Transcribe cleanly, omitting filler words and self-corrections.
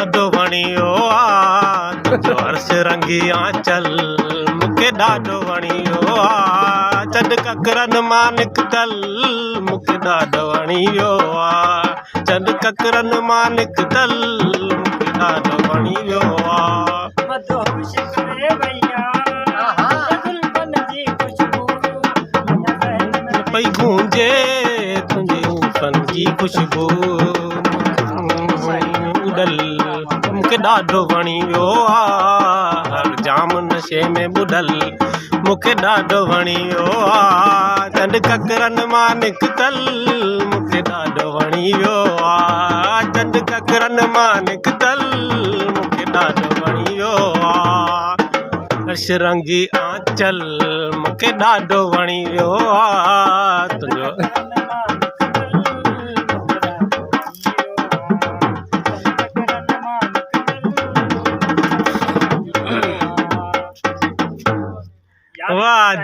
ॾाढो वणियो आहे तुंहिंजो अर्श रंगी आंचल मूंखे ॾाढो वणियो आहे चंड ककरनि मां निकितल मूंखे ॾाढो वणियो आहे चंड ककरनि मां निकितल मूंखे ॾाढो वणियो आहे मदहोश करे भैया गुलबन जी खुशबू पई गूंजे तुंहिंजे उफ़न जी खुशबू ॿुॾल मूंखे ॾाढो वणियो आहे हर जाम नशे में ॿुॾल मूंखे ॾाढो वणियो आहे चंड ककरनि मां निकितल मूंखे ॾाढो वणियो आहे चंड ककरनि मां निकितल मूंखे ॾाढो वणियो आहे अर्श रंगी आंचल मूंखे ॾाढो वणियो आहे तुंहिंजो वाह।